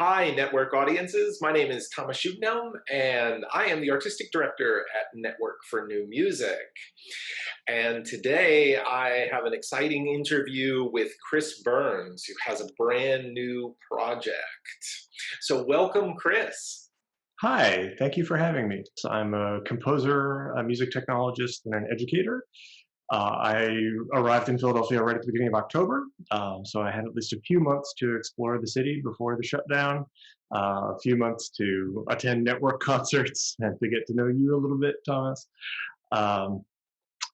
Hi, network audiences. My name is Thomas Schuttenhelm, and I am the artistic director at Network for New Music. And today I have an exciting interview with Chris Burns, who has a brand new project. So welcome, Chris. Hi, thank you for having me. So I'm a composer, a music technologist, and an educator. I arrived in Philadelphia right at the beginning of October, so I had at least a few months to explore the city before the shutdown, a few months to attend network concerts and to get to know you a little bit, Thomas. Um,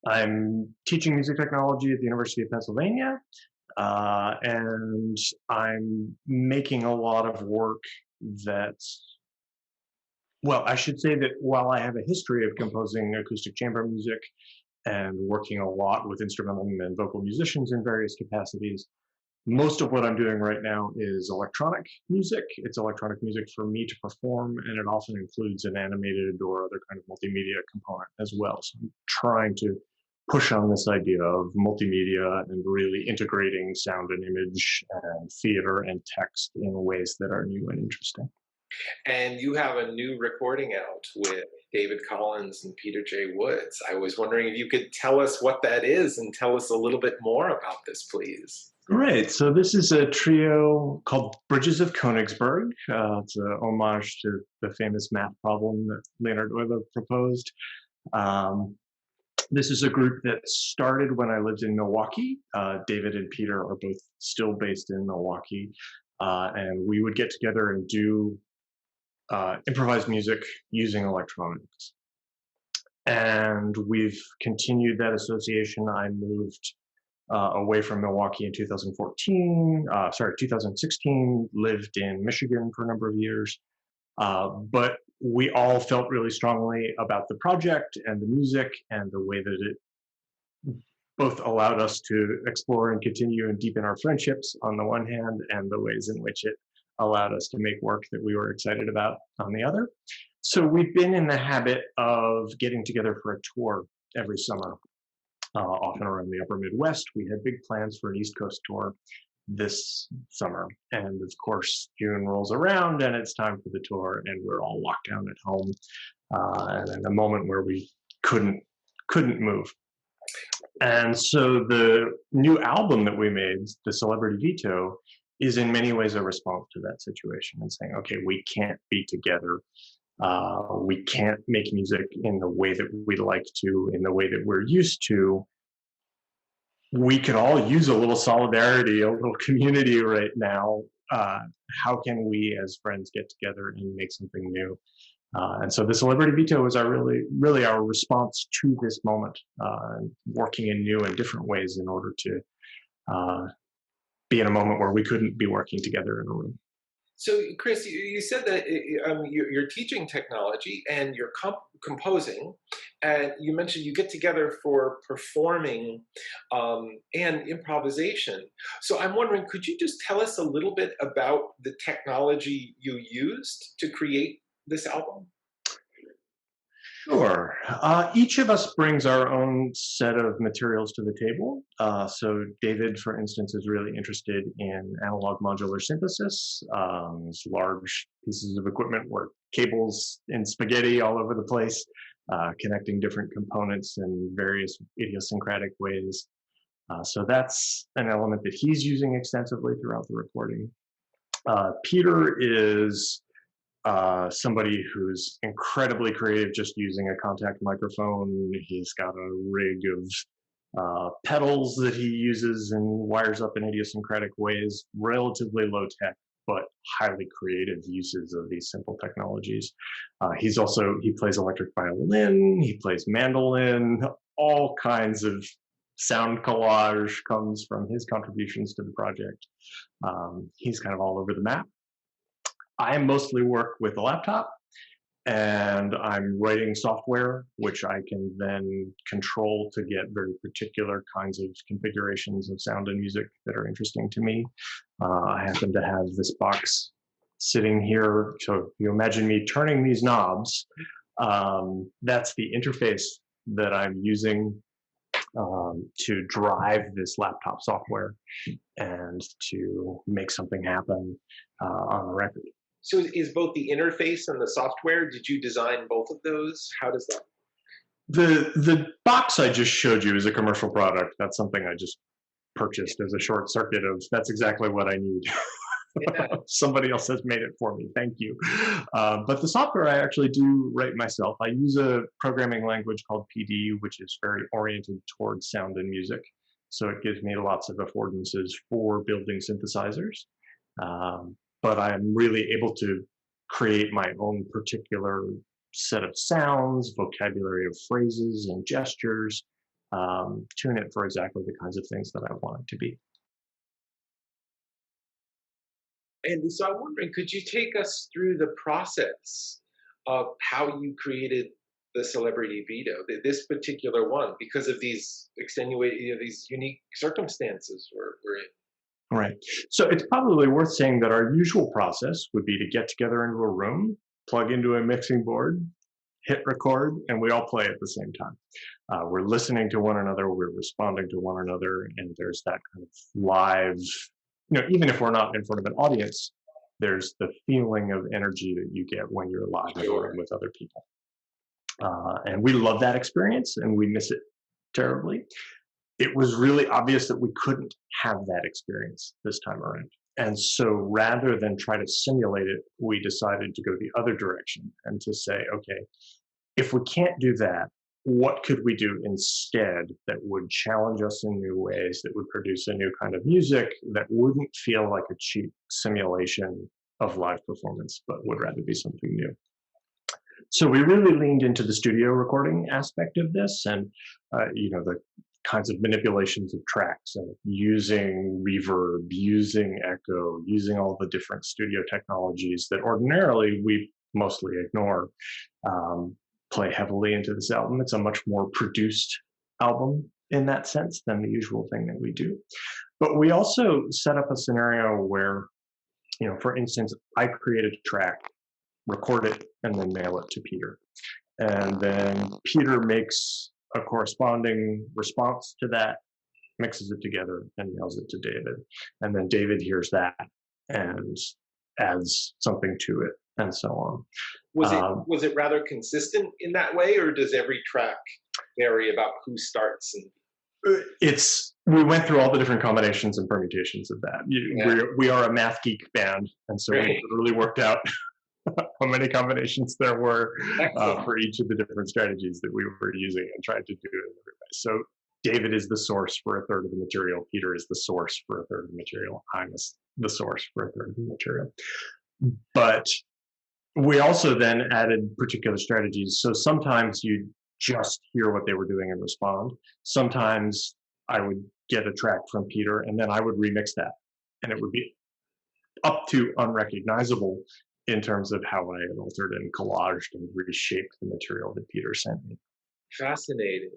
I'm teaching music technology at the University of Pennsylvania, and I'm making a lot of work that's well, I should say that while I have a history of composing acoustic chamber music and working a lot with instrumental and vocal musicians in various capacities, most of what I'm doing right now is electronic music. It's electronic music for me to perform, and it often includes an animated or other kind of multimedia component as well. So I'm trying to push on this idea of multimedia and really integrating sound and image and theater and text in ways that are new and interesting. And you have a new recording out with David Collins and Peter J. Woods. I was wondering if you could tell us what that is and tell us a little bit more about this, please. Great. So this is a trio called Bridges of Königsberg. It's a homage to the famous math problem that Leonard Euler proposed. Um, this is a group that started when I lived in Milwaukee. David and Peter are both still based in Milwaukee. And we would get together and do improvised music using electronics. And we've continued that association. I moved away from Milwaukee in 2016, lived in Michigan for a number of years. But we all felt really strongly about the project and the music and the way that it both allowed us to explore and continue and deepen our friendships on the one hand, and the ways in which it allowed us to make work that we were excited about on the other. So we've been in the habit of getting together for a tour every summer, often around the upper Midwest. We had big plans for an East Coast tour this summer. And of course, June rolls around and it's time for the tour, and we're all locked down at home. And in a moment where we couldn't move. And so the new album that we made, the Celebrity Veto, is in many ways a response to that situation and saying, okay, we can't be together. We can't make music in the way that we'd like to, in the way that we're used to. We could all use a little solidarity, a little community right now. How can we as friends get together and make something new? And so the Celebrity Veto is our really our response to this moment, working in new and different ways in order to be in a moment where we couldn't be working together in a room. So, Chris, you said that you're teaching technology and you're composing, and you mentioned you get together for performing and improvisation. So, I'm wondering, could you just tell us a little bit about the technology you used to create this album? Sure. Each of us brings our own set of materials to the table. So David, for instance, is really interested in analog modular synthesis. These large pieces of equipment where cables in spaghetti all over the place, connecting different components in various idiosyncratic ways. So that's an element that he's using extensively throughout the recording. Peter is somebody who's incredibly creative just using a contact microphone. He's got a rig of pedals that he uses and wires up in idiosyncratic ways, relatively low tech, but highly creative uses of these simple technologies. He plays electric violin, he plays mandolin, all kinds of sound collage comes from his contributions to the project. He's kind of all over the map. I mostly work with a laptop, and I'm writing software, which I can then control to get very particular kinds of configurations of sound and music that are interesting to me. I happen to have this box sitting here. So if you imagine me turning these knobs, that's the interface that I'm using to drive this laptop software and to make something happen on the record. So is both the interface and the software, did you design both of those? How does that? The box I just showed you is a commercial product. That's something I just purchased as a short circuit of that's exactly what I need. Yeah. Somebody else has made it for me. Thank you. But the software I actually do write myself. I use a programming language called PD, which is very oriented towards sound and music. So it gives me lots of affordances for building synthesizers. But I'm really able to create my own particular set of sounds, vocabulary of phrases and gestures, tune it for exactly the kinds of things that I want it to be. And so I'm wondering, could you take us through the process of how you created the Celebrity Veto, this particular one, because of these extenuating, these unique circumstances we're in? Right. So it's probably worth saying that our usual process would be to get together into a room, plug into a mixing board, hit record, and we all play at the same time. We're listening to one another, we're responding to one another, and there's that kind of live, even if we're not in front of an audience, there's the feeling of energy that you get when you're live in a room Sure. with other people. And we love that experience and we miss it terribly. It was really obvious that we couldn't have that experience this time around. And so rather than try to simulate it, we decided to go the other direction and to say, okay, if we can't do that, what could we do instead that would challenge us in new ways, that would produce a new kind of music that wouldn't feel like a cheap simulation of live performance, but would rather be something new? So we really leaned into the studio recording aspect of this, and the kinds of manipulations of tracks and using reverb, using echo, using all the different studio technologies that ordinarily we mostly ignore, play heavily into this album. It's a much more produced album in that sense than the usual thing that we do. But we also set up a scenario where, for instance, I create a track, record it, and then mail it to Peter. And then Peter makes a corresponding response to that, mixes it together, and mails it to David. And then David hears that and adds something to it, and so on. Was it rather consistent in that way, or does every track vary about who starts? And We went through all the different combinations and permutations of that. yeah. We are a math geek band, and so Right. we really worked out how many combinations there were Excellent. for each of the different strategies that we were using and tried to do it in every way. So David is the source for a third of the material. Peter is the source for a third of the material. I'm the source for a third of the material. But we also then added particular strategies. So sometimes you just hear what they were doing and respond. Sometimes I would get a track from Peter and then I would remix that. And it would be up to unrecognizable in terms of how I had altered and collaged and reshaped the material that Peter sent me. Fascinating.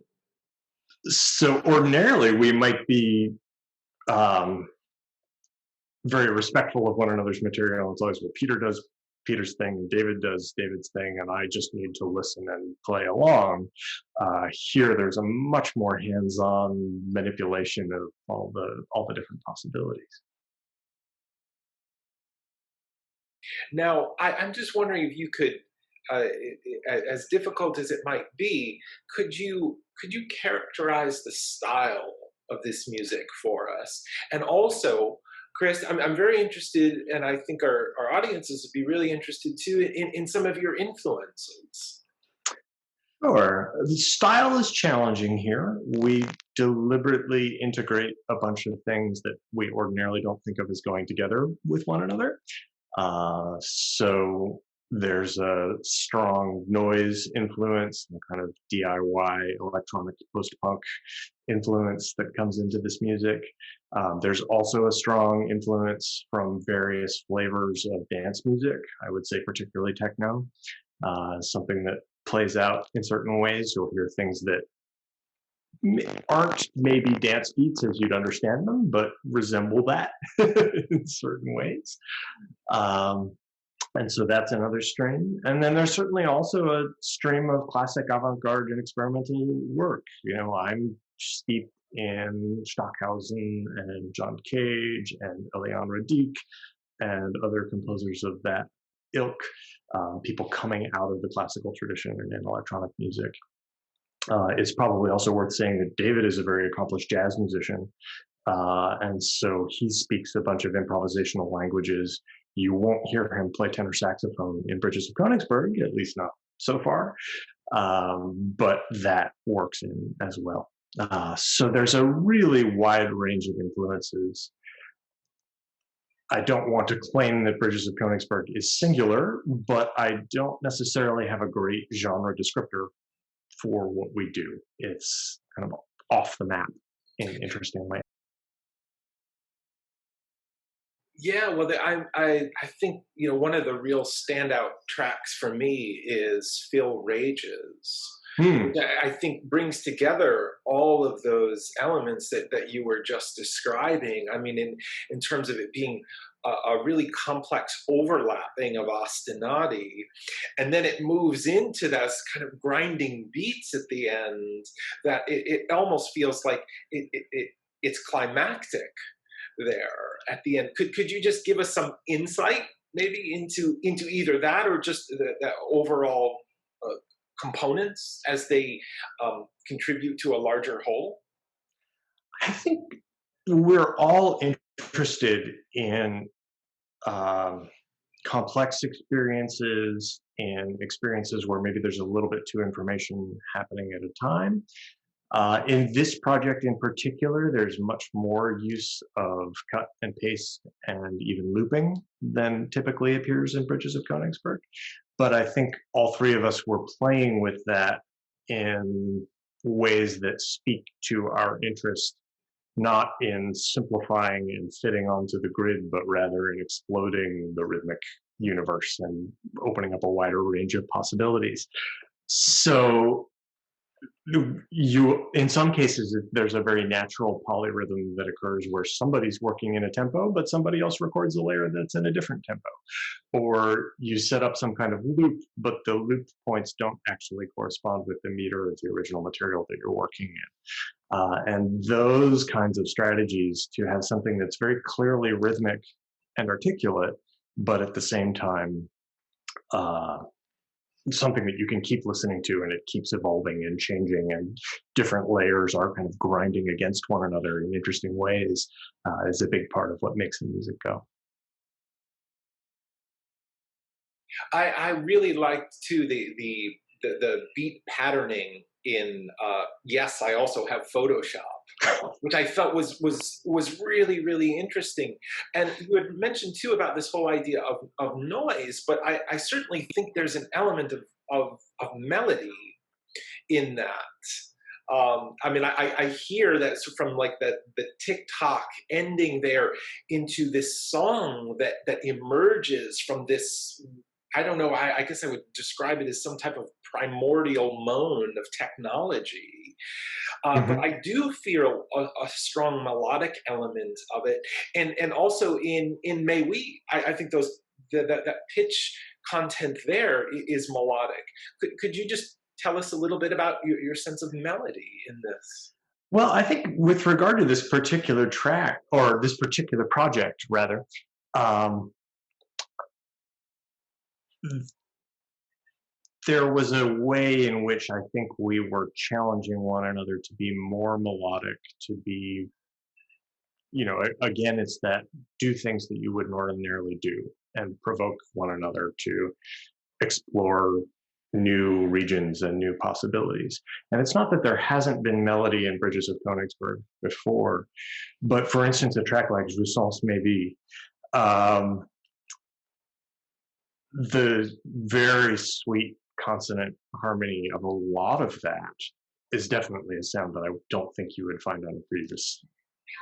So ordinarily we might be very respectful of one another's material. It's always, well, Peter does Peter's thing and David does David's thing, and I just need to listen and play along. Here, there's a much more hands-on manipulation of all the different possibilities. Now, I'm just wondering if you could, as difficult as it might be, could you characterize the style of this music for us? And also, Chris, I'm very interested, and I think our audiences would be really interested too, in some of your influences. Sure. The style is challenging here. We deliberately integrate a bunch of things that we ordinarily don't think of as going together with one another. So there's a strong noise influence, a kind of DIY electronic post-punk influence that comes into this music. There's also a strong influence from various flavors of dance music, I would say particularly techno, something that plays out in certain ways. You'll hear things that aren't maybe dance beats as you'd understand them, but resemble that in certain ways. And so that's another stream. And then there's certainly also a stream of classic avant-garde and experimental work. I'm steeped in Stockhausen and John Cage and Eliane Radic and other composers of that ilk, people coming out of the classical tradition and in electronic music. It's probably also worth saying that David is a very accomplished jazz musician, and so he speaks a bunch of improvisational languages. You won't hear him play tenor saxophone in Bridges of Königsberg, at least not so far, but that works in as well. So there's a really wide range of influences. I don't want to claim that Bridges of Königsberg is singular, but I don't necessarily have a great genre descriptor for what we do. It's kind of off the map in an interesting way. Yeah, well, I think one of the real standout tracks for me is Phil Rage's, Hmm. which I think brings together all of those elements that you were just describing. I mean, in terms of it being a really complex overlapping of ostinati, and then it moves into those kind of grinding beats at the end that it almost feels like it's climactic there at the end. Could you just give us some insight maybe into either that or just the overall uh, components as they contribute to a larger whole? I think we're all interested in um, complex experiences and experiences where maybe there's a little bit too information happening at a time. In this project in particular, there's much more use of cut and paste and even looping than typically appears in Bridges of Königsberg. But I think all three of us were playing with that in ways that speak to our interest, not in simplifying and fitting onto the grid, but rather in exploding the rhythmic universe and opening up a wider range of possibilities. So you in some cases there's a very natural polyrhythm that occurs where somebody's working in a tempo but somebody else records a layer that's in a different tempo, or you set up some kind of loop but the loop points don't actually correspond with the meter of the original material that you're working in, and those kinds of strategies to have something that's very clearly rhythmic and articulate but at the same time uh, something that you can keep listening to and it keeps evolving and changing and different layers are kind of grinding against one another in interesting ways, is a big part of what makes the music go. I really liked too the beat patterning in Yes, I also have Photoshop, which I felt was really interesting. And you had mentioned too about this whole idea of noise, but I certainly think there's an element of melody in that. I mean, I hear that from like the tick tock ending there into this song that emerges from this. I don't know. I guess I would describe it as some type of primordial moan of technology. But Mhm. I do feel a strong melodic element of it, and also in May We, I think that pitch content there is melodic. Could you just tell us a little bit about your sense of melody in this? Well, I think with regard to this particular track or this particular project rather, um, there was a way in which I think we were challenging one another to be more melodic, to be, again, it's that do things that you wouldn't ordinarily do and provoke one another to explore new regions and new possibilities. And it's not that there hasn't been melody in Bridges of Königsberg before, but for instance, a track like Jouissance Maybe, um, the very sweet consonant harmony of a lot of that is definitely a sound that I don't think you would find on a previous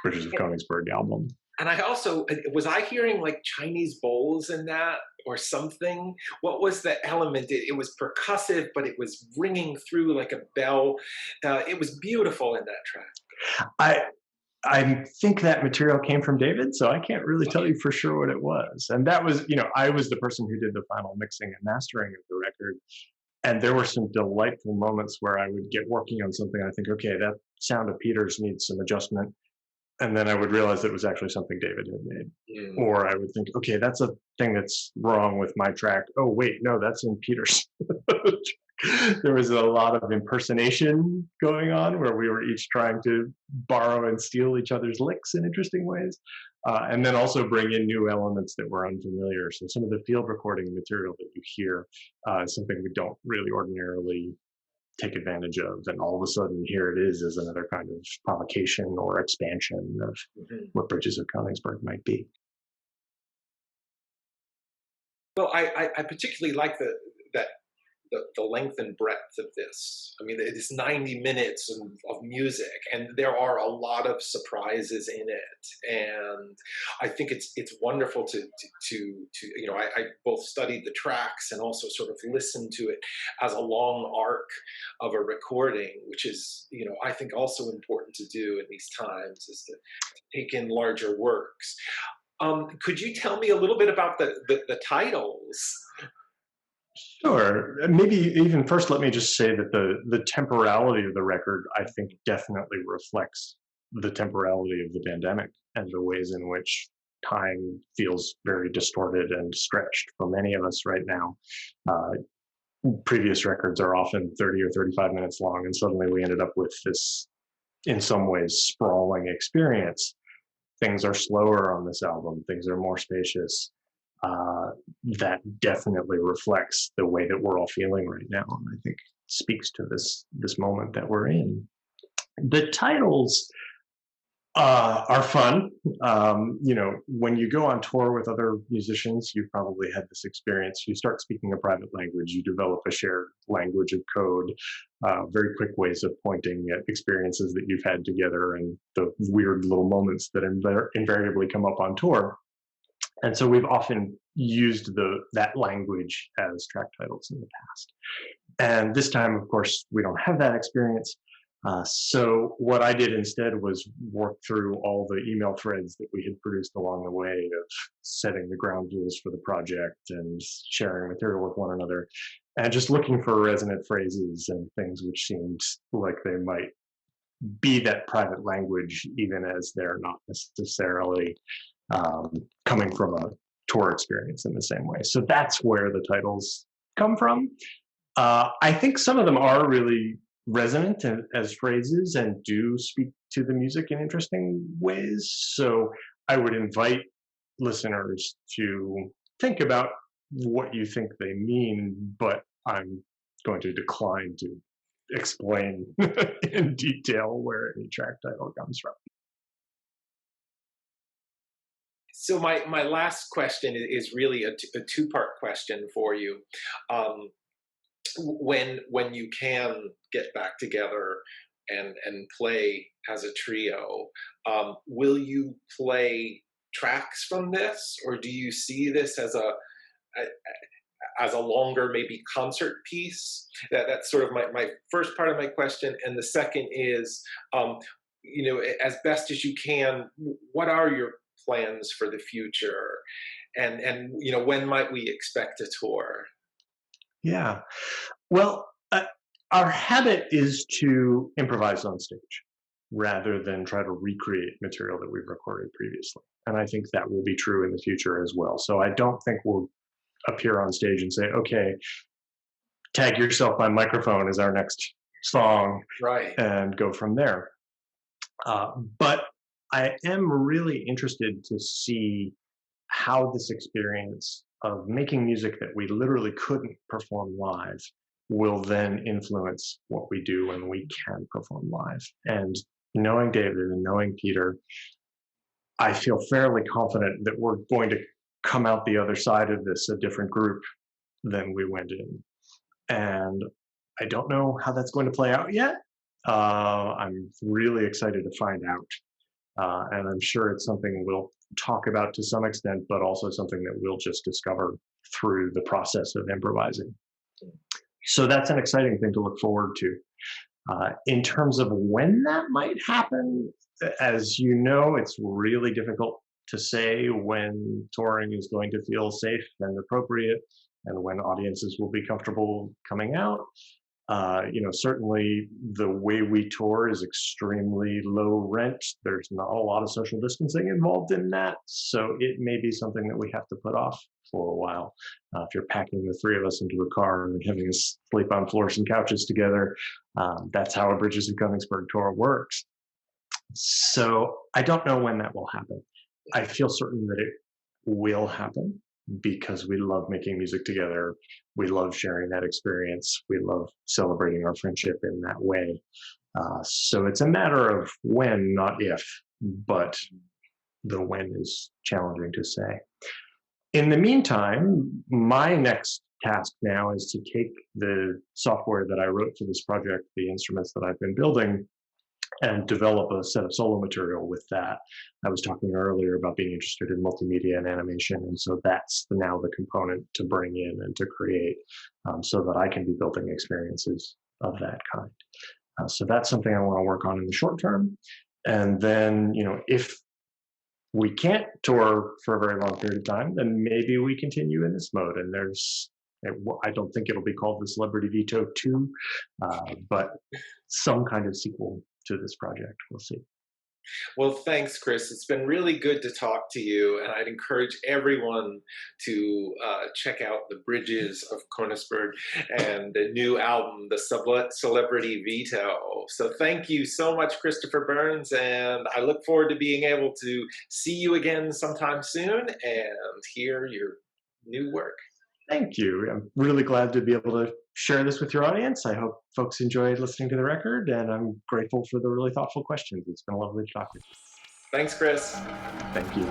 Bridges of Königsberg album. And I also was I hearing like Chinese bowls in that or something. What was the element? It was percussive, but it was ringing through like a bell. It was beautiful in that track. I I think that material came from David, so I can't really tell Okay. you for sure what it was. And that was, I was the person who did the final mixing and mastering of the record. And there were some delightful moments where I would get working on something. I think, okay, that sound of Peter's needs some adjustment. and then I would realize that it was actually something David had made. Or I would think, okay, that's a thing that's wrong with my track. Oh, wait, no, that's in Peter's. There was a lot of impersonation going on where we were each trying to borrow and steal each other's licks in interesting ways. And then also bring in new elements that were unfamiliar. So some of the field recording material that you hear is something we don't really ordinarily take advantage of, and all of a sudden here it is as another kind of provocation or expansion of what Bridges of Königsberg might be. Well, I particularly like the length and breadth of this. I mean, it is 90 minutes of music, and there are a lot of surprises in it. And I think it's wonderful to you know, I both studied the tracks and also sort of listened to it as a long arc of a recording, which is, you know, I think also important to do in these times, is to take in larger works. Could you tell me a little bit about the titles? Sure. Maybe even first, let me just say that the temporality of the record, I think, definitely reflects the temporality of the pandemic and the ways in which time feels very distorted and stretched for many of us right now. Previous records are often 30 or 35 minutes long, and suddenly we ended up with this, in some ways, sprawling experience. Things are slower on this album. Things are more spacious. That definitely reflects the way that we're all feeling right now, and I think speaks to this moment that we're in. The titles are fun. You know, when you go on tour with other musicians, you've probably had this experience. You start speaking a private language, you develop a shared language of code, very quick ways of pointing at experiences that you've had together and the weird little moments that invariably come up on tour. And so we've often used that language as track titles in the past. And this time, of course, we don't have that experience. So what I did instead was work through all the email threads that we had produced along the way of setting the ground rules for the project and sharing material with one another, and just looking for resonant phrases and things which seemed like they might be that private language, even as they're not necessarily coming from a tour experience in the same way. So that's where the titles come from. I think some of them are really resonant as phrases and do speak to the music in interesting ways. So I would invite listeners to think about what you think they mean, but I'm going to decline to explain in detail where any track title comes from. So my last question is really a two-part question for you. When you can get back together and play as a trio, will you play tracks from this, or do you see this as a longer, maybe concert piece? That's sort of my first part of my question. And the second is, you know, as best as you can, what are your plans for the future, and you know, when might we expect a tour? Yeah, well, our habit is to improvise on stage rather than try to recreate material that we've recorded previously, and I think that will be true in the future as well. So I don't think we'll appear on stage and say, okay, tag yourself by microphone is our next song, Right. and go from there. But I am really interested to see how this experience of making music that we literally couldn't perform live will then influence what we do when we can perform live. And knowing David and knowing Peter, I feel fairly confident that we're going to come out the other side of this a different group than we went in. And I don't know how that's going to play out yet. I'm really excited to find out. And I'm sure it's something we'll talk about to some extent, but also something that we'll just discover through the process of improvising. So that's an exciting thing to look forward to. In terms of when that might happen, as you know, it's really difficult to say when touring is going to feel safe and appropriate and when audiences will be comfortable coming out. Certainly the way we tour is extremely low rent. There's not a lot of social distancing involved in that. So it may be something that we have to put off for a while. If you're packing the three of us into a car and having us sleep on floors and couches together, that's how a Bridges of Königsberg tour works. So I don't know when that will happen. I feel certain that it will happen because we love making music together. We love sharing that experience. We love celebrating our friendship in that way. So it's a matter of when, not if, but the when is challenging to say. In the meantime, my next task now is to take the software that I wrote for this project, the instruments that I've been building, and develop a set of solo material with that. I was talking earlier about being interested in multimedia and animation, and so that's now the component to bring in and to create so that I can be building experiences of that kind. So that's something I want to work on in the short term. And then, if we can't tour for a very long period of time, then maybe we continue in this mode. And I don't think it'll be called the Celebrity Veto 2, but some kind of sequel to this project. We'll see. Well, thanks, Chris. It's been really good to talk to you, and I'd encourage everyone to check out the Bridges of Königsberg and the new album, the Celebrity Veto. So thank you so much, Christopher Burns, and I look forward to being able to see you again sometime soon and hear your new work. Thank you. I'm really glad to be able to share this with your audience. I hope folks enjoyed listening to the record, and I'm grateful for the really thoughtful questions. It's been lovely to talk with you. Thanks, Chris. Thank you.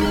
Bye.